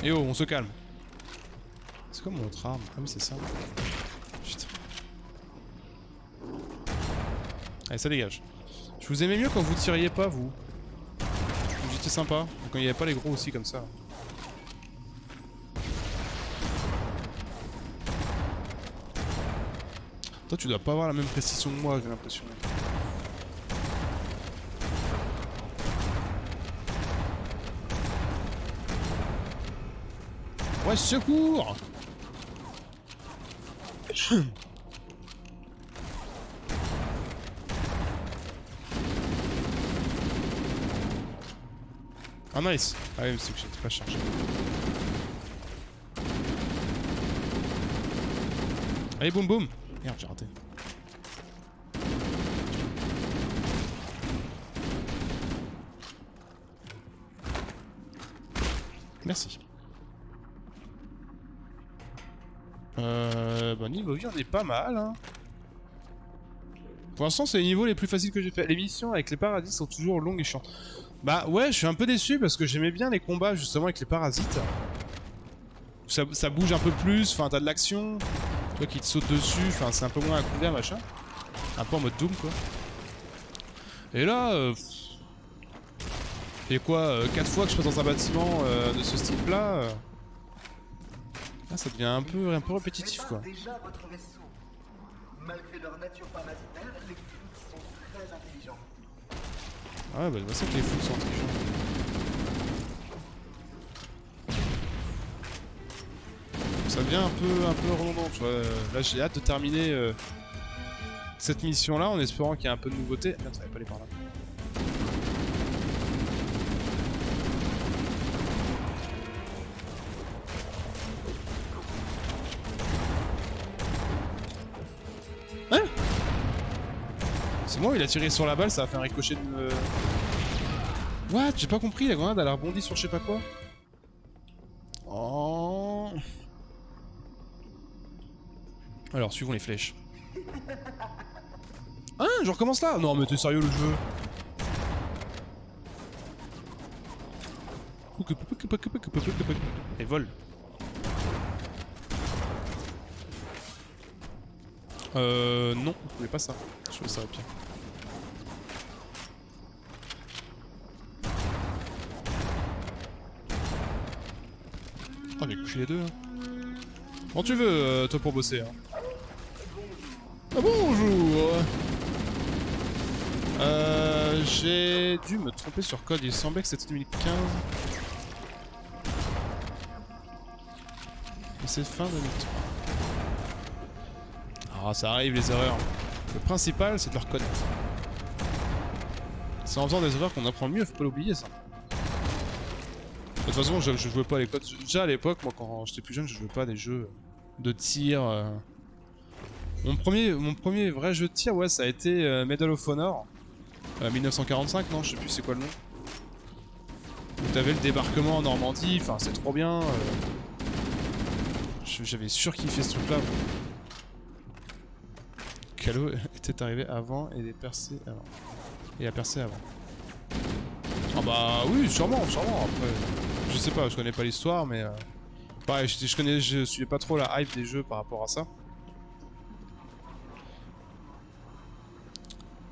Et oh, on se calme. C'est comme mon autre arme. Ah oui, c'est ça. Putain. Allez, ça dégage. Je vous aimais mieux quand vous tiriez pas, vous. Vous étiez sympa. Quand il n'y avait pas les gros aussi, comme ça. Toi, tu dois pas avoir la même précision que moi, j'ai l'impression. Ouais, secours. Ah nice. Ah oui, mais c'est que j'étais pas chargé. Allez, boum boum. Merde, j'ai raté. Merci. Bah niveau vie on est pas mal hein. Pour l'instant c'est les niveaux les plus faciles que j'ai fait. Les missions avec les parasites sont toujours longues et chiantes. Bah ouais je suis un peu déçu parce que j'aimais bien les combats justement avec les parasites. Ça bouge un peu plus, enfin t'as de l'action. Toi qui te saute dessus, enfin c'est un peu moins à couvert machin. Un peu en mode Doom quoi. Et là et quoi 4 fois que je passe dans un bâtiment de ce style là là ça devient un peu répétitif quoi. Déjà votre vaisseau. Malgré leur nature parasitaire, les flux sont très intelligents. Ah ouais bah c'est ça que les fous sont intelligents. Ça devient un peu redondant tu vois. Là j'ai hâte de terminer cette mission là en espérant qu'il y ait un peu de nouveauté. Merde ça va pas aller par là. Hein? C'est moi, il a tiré sur la balle, ça a fait un ricochet de... What? J'ai pas compris, la grenade elle a rebondi sur je sais pas quoi. Oh. Alors, suivons les flèches. Hein? Je recommence là? Non mais t'es sérieux le jeu? Et vole. Non, je voulais pas ça. Je voulais ça au pire. Oh, j'ai couché les deux. Hein. Quand tu veux, toi pour bosser. Hein. Ah bonjour. J'ai dû me tromper sur code. Il semblait que c'était 2015. Mais c'est fin 2003. Ah, ça arrive les erreurs. Le principal, c'est de le reconnaître. C'est en faisant des erreurs qu'on apprend mieux, faut pas l'oublier ça. De toute façon, je jouais pas à l'époque. Déjà à l'époque, moi quand j'étais plus jeune, je jouais pas à des jeux de tir. Mon premier vrai jeu de tir, ouais, ça a été Medal of Honor. 1945, non, je sais plus c'est quoi le nom. Où t'avais le débarquement en Normandie, enfin c'est trop bien. J'avais surkiffé ce truc là. Calo était arrivé avant et les percés avant. Et a percé avant. Ah bah oui, sûrement, après. Je sais pas, je connais pas l'histoire, mais pareil, je suivais pas trop la hype des jeux par rapport à ça.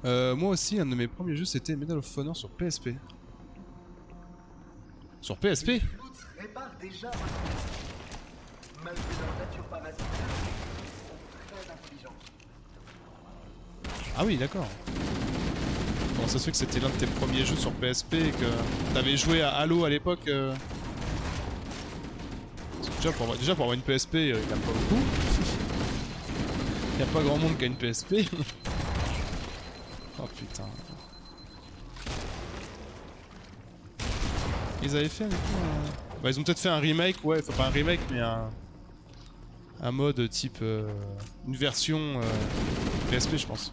Moi aussi, un de mes premiers jeux c'était Medal of Honor sur PSP. Sur PSP? Les flous réparent déjà votre vaisseau. Malgré leur nature parasitaire, les flux sont très intelligents. Ah oui, d'accord. Comment ça se fait que c'était l'un de tes premiers jeux sur PSP et que t'avais joué à Halo à l'époque déjà pour avoir une PSP, il y en a pas beaucoup. Il y a pas grand monde qui a une PSP. Oh putain. Ils avaient fait du coup bah ils ont peut-être fait un remake, ouais, enfin pas un remake mais un mode type une version PSP je pense.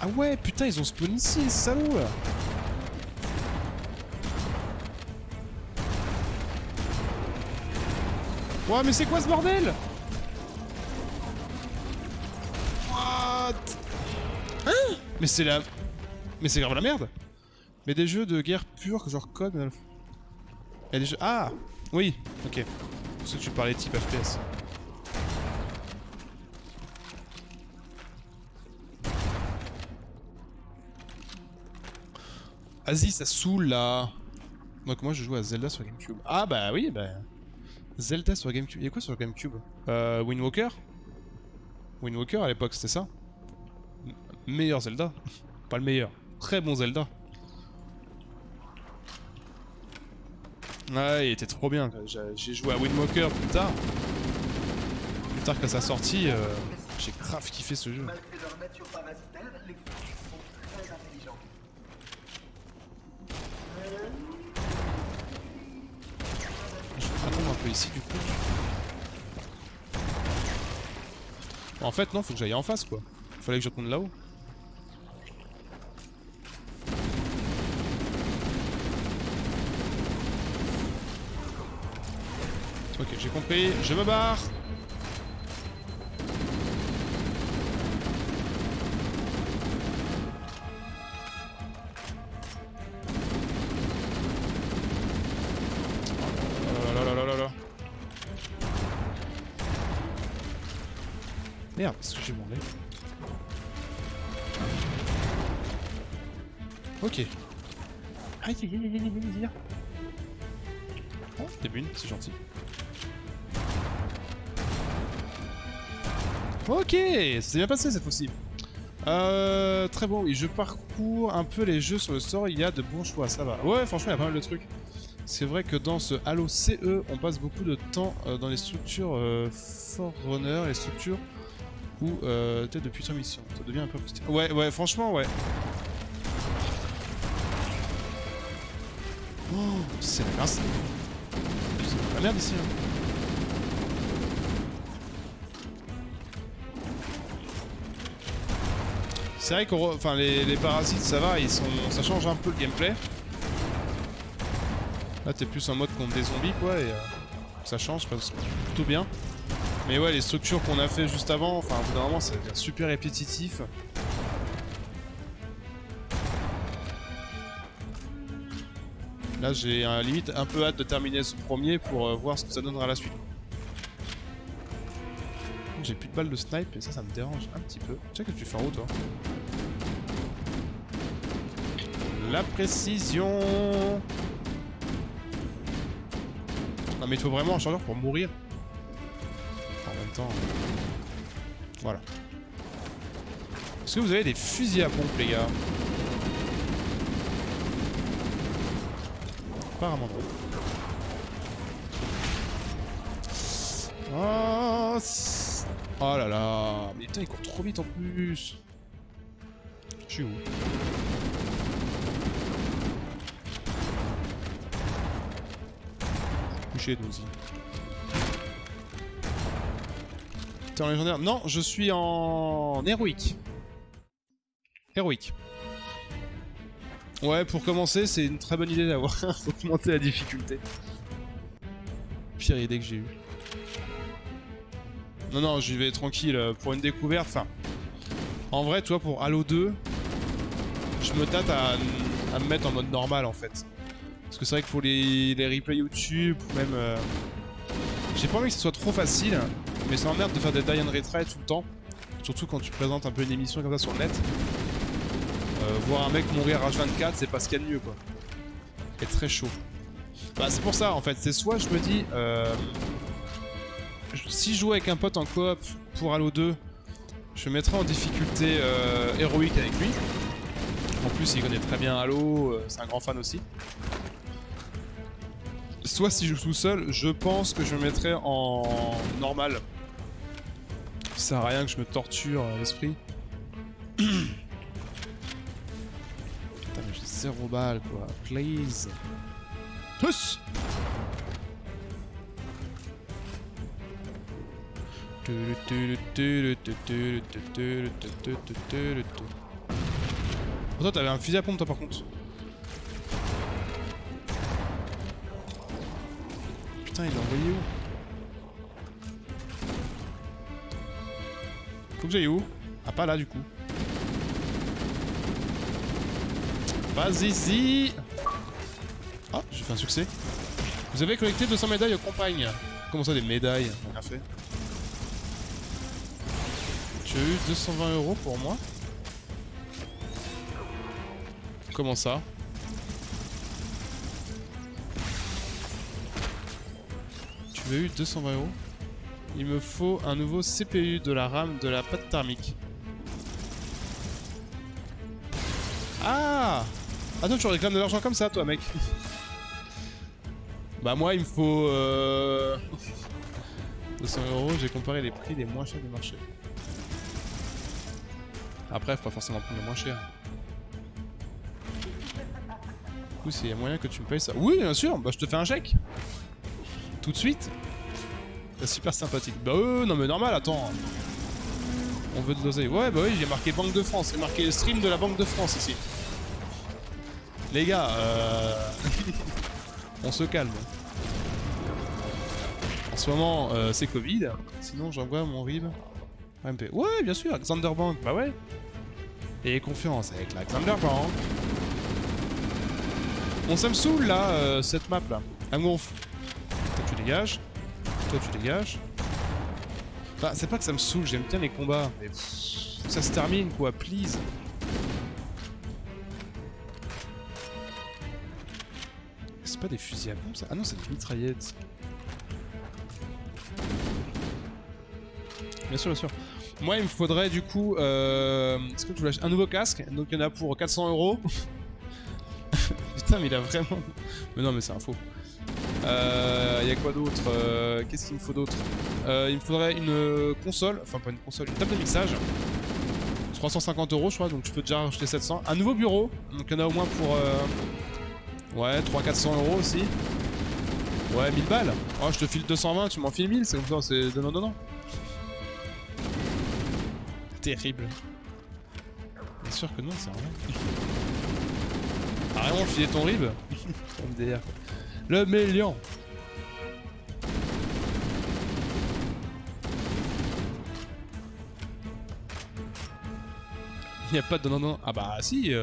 Ah ouais, putain, ils ont spawn ici, les salauds là. Ouais, mais c'est quoi ce bordel? What? Hein? Mais c'est la... Mais c'est grave la merde. Mais des jeux de guerre pure, genre code... Il y a des jeux... Ah! Oui, ok. Pour ça que tu parlais type FPS. Vas-y, ça saoule là. Donc moi je joue à Zelda sur GameCube. Ah bah oui, bah... Zelda sur GameCube. Il y a quoi sur GameCube? Wind Walker? Wind Walker à l'époque c'était ça? Meilleur Zelda. Pas le meilleur. Très bon Zelda. Ouais, il était trop bien. J'ai joué à Wind Walker plus tard. Plus tard qu'à sa sortie, j'ai grave kiffé ce jeu. Malgré leur nature parasitaire, les flux sont très intelligents. peu ici du coup. Bon, en fait non, faut que j'aille en face quoi. Fallait que je retourne là-haut. Ok, j'ai compris, je me barre. Merde, est-ce que j'ai mon lait? Ok. Aïe aïe aïe aïe aïe aïe. Oh, t'es une, c'est gentil. Ok, ça s'est bien passé cette fois-ci. Très bon, oui, je parcours un peu les jeux sur le store, il y a de bons choix, ça va. Ouais, franchement, il y a pas mal de trucs. C'est vrai que dans ce Halo CE, on passe beaucoup de temps dans les structures Forerunner, les structures où peut-être depuis ta mission, ça devient un peu petit. Ouais, franchement, ouais. Oh, c'est la grâce. C'est la merde ici. Hein. C'est vrai qu'on, enfin les parasites, ça va, ça change un peu le gameplay. Là, t'es plus en mode contre des zombies, quoi, et ça change, c'est plutôt bien. Mais ouais, les structures qu'on a fait juste avant, enfin, au bout d'un moment, ça devient super répétitif. Là, j'ai limite un peu hâte de terminer ce premier pour voir ce que ça donnera à la suite. J'ai plus de balles de snipe et ça me dérange un petit peu. Tu sais que tu fais en haut, toi. La précision. Non mais il faut vraiment un chargeur pour mourir. En même temps... Voilà. Est-ce que vous avez des fusils à pompe, les gars? Apparemment non. Oh là là. Mais putain, il court trop vite en plus. Je suis où? Couché, Dozy. T'es en légendaire? Non, je suis en héroïque. Héroïque. Ouais, pour commencer, c'est une très bonne idée d'avoir augmenté la difficulté. Pire idée que j'ai eue. Non, j'y vais tranquille pour une découverte. Enfin, en vrai, toi, pour Halo 2, je me tâte à me mettre en mode normal en fait. Parce que c'est vrai que pour les replays YouTube, ou même. J'ai pas envie que ce soit trop facile, mais ça m'emmerde de faire des die and retry tout le temps. Surtout quand tu présentes un peu une émission comme ça sur le net. Voir un mec mourir H24, c'est pas ce qu'il y a de mieux quoi. C'est très chaud. Bah, c'est pour ça en fait, c'est soit je me dis. Si je jouais avec un pote en coop pour Halo 2, je me mettrais en difficulté héroïque avec lui. En plus, il connaît très bien Halo, c'est un grand fan aussi. Soit si je joue tout seul, je pense que je me mettrais en normal. Ça sert à rien que je me torture l'esprit. Putain, mais j'ai 0 balles quoi, please. Huss! Oh, toi t'avais un fusil à pompe toi par contre. Putain, il l'a envoyé où? Faut que j'aille où? Ah, pas là du coup. Vas-y. Ah, j'ai fait un succès. Vous avez collecté 200 médailles aux compagnes. Comment ça des médailles? Rien fait. Tu as eu 220 € pour moi? Comment ça? Tu as eu 220 €? Il me faut un nouveau CPU, de la RAM, de la pâte thermique. Ah! Ah toi tu réclames de l'argent comme ça toi mec. Bah moi il me faut 200 €, j'ai comparé les prix les moins chers du marché. Après faut pas forcément prendre les moins chers. Du coup s'il y a moyen que tu me payes ça. Oui bien sûr, bah je te fais un chèque. Tout de suite? C'est super sympathique. Bah non mais normal, attends. On veut de l'oseille. Ouais bah oui, j'ai marqué Banque de France. J'ai marqué stream de la Banque de France ici. Les gars, on se calme. En ce moment, c'est Covid. Sinon, j'envoie mon RIB. MP. Ouais, bien sûr, Alexander Bank. Bah ouais. Et confiance avec l'Alexander Bank. Bon, ça me saoule là, cette map là. Elle me gonfle. Toi, tu dégages. Toi, tu dégages. Enfin, c'est pas que ça me saoule, j'aime bien les combats. Mais pff, ça se termine quoi, please. C'est pas des fusils à pompe ça? Ah non, c'est des mitraillettes. Bien sûr, bien sûr. Moi, il me faudrait du coup est-ce que tu lâches un nouveau casque? Donc il y en a pour 400 €. Putain, mais il a vraiment. Mais non, mais c'est un faux. Il y a quoi d'autre? Qu'est-ce qu'il me faut d'autre? Il me faudrait une console, enfin pas une console, une table de mixage. 350 € je crois, donc tu peux déjà rajouter 700. Un nouveau bureau, donc il y en a au moins pour ouais, 300-400 € aussi. Ouais, 1000 balles. Oh, je te file 220, tu m'en files 1000, c'est comme ça, c'est donnant. Terrible. Bien sûr que non, c'est rien. Ah, vraiment filer ton rib? MDR. Le million. Il n'y a pas de non. Ah bah si. Il n'y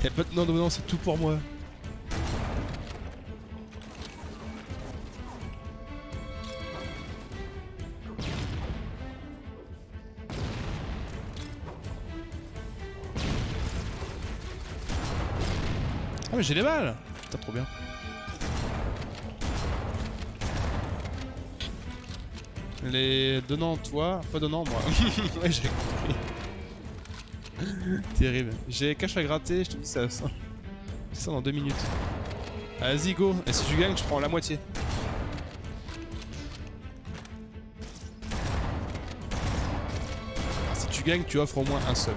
a pas de non, c'est tout pour moi. Ah mais j'ai les balles. Putain, trop bien. Les donnant toi, pas donnant moi. Ouais, j'ai compris. Terrible. J'ai cache à gratter, je te dis ça. C'est ça dans 2 minutes. Vas-y go. Et si tu gagnes, je prends la moitié. Si tu gagnes, tu offres au moins un seul.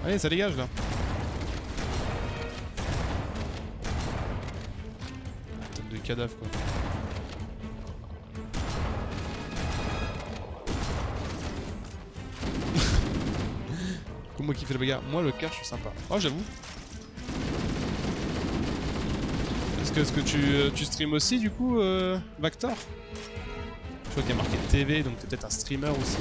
Allez, ça dégage là. Tête de cadavre quoi. Comme moi qui fais la bagarre. Moi le car je suis sympa. Oh j'avoue. Est-ce que tu stream aussi du coup Vactor? Je vois qu'il y a marqué TV donc t'es peut-être un streamer aussi.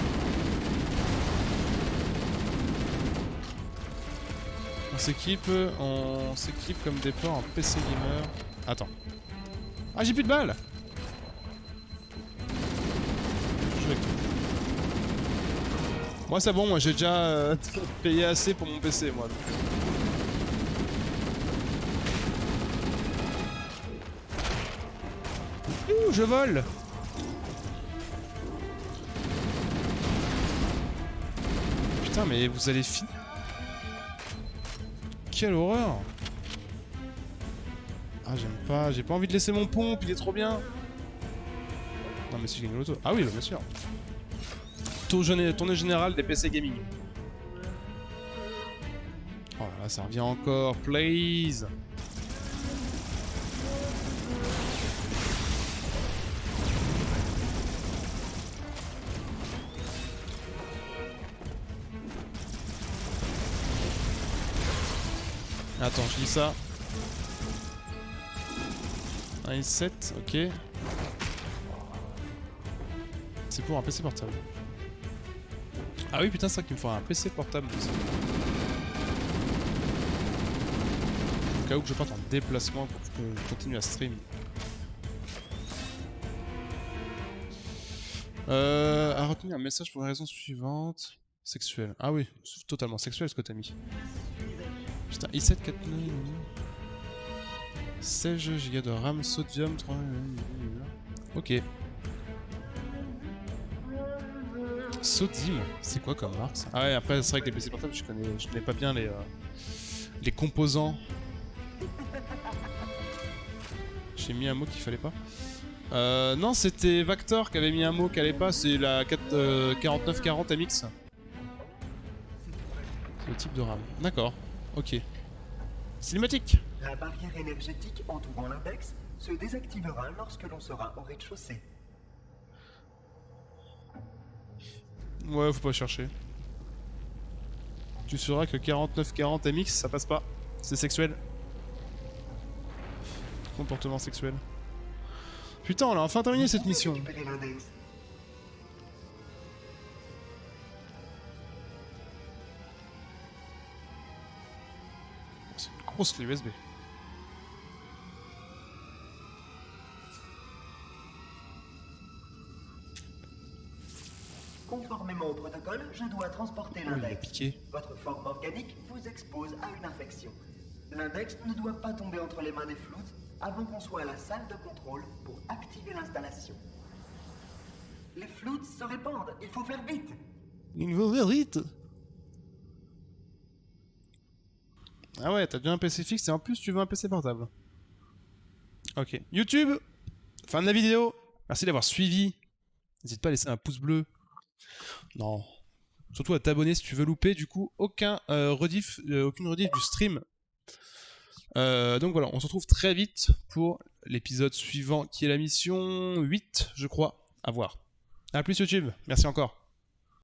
On s'équipe comme des porcs en PC gamer. Attends. Ah j'ai plus de balles. Je joue avec toi. Moi c'est bon, moi j'ai déjà payé assez pour mon PC moi. Donc. Ouh, je vole. Putain mais vous allez finir. Quelle horreur! Ah j'aime pas, j'ai pas envie de laisser mon pompe, il est trop bien! Non mais si je gagne l'auto. Ah oui bah, bien sûr! Tournée générale des PC gaming. Oh là là, ça revient encore, please! Attends, je lis ça. Un i7, ok. C'est pour un PC portable. Ah oui, putain, c'est vrai qu'il me faut un PC portable aussi. Au cas où que je parte en déplacement pour que je continue à stream. À retenir un message pour la raison suivante. Sexuelle. Ah oui, totalement sexuel ce que t'as mis. Putain, i7 4000. 16 Go de RAM, sodium, 3... Ok. Sodim, c'est quoi comme marque ça? Ah ouais, après c'est vrai que les PC portables, je connais pas bien les composants. J'ai mis un mot qu'il fallait pas. Non, c'était Vactor qui avait mis un mot qui allait pas, c'est la 4940 MX. C'est le type de RAM. D'accord, ok. Cinématique. La barrière énergétique entourant l'index se désactivera lorsque l'on sera au rez-de-chaussée. Ouais, faut pas chercher. Tu sauras que 4940 MX, ça passe pas. C'est sexuel. Comportement sexuel. Putain, on a enfin terminé cette mission. Récupérer l'index. C'est une grosse clé USB. Conformément au protocole, je dois transporter Oh, il a l'index. piqué. Votre forme organique vous expose à une infection. L'index ne doit pas tomber entre les mains des floutes avant qu'on soit à la salle de contrôle pour activer l'installation. Les floutes se répandent, il faut faire vite. Il faut faire vite. Ah ouais, t'as déjà un PC fixe et en plus tu veux un PC portable. Ok. YouTube, fin de la vidéo. Merci d'avoir suivi. N'hésite pas à laisser un pouce bleu. Non. Surtout à t'abonner si tu veux louper du coup aucune rediff du stream. Donc voilà, on se retrouve très vite pour l'épisode suivant qui est la mission 8, je crois. À voir. A plus YouTube, merci encore.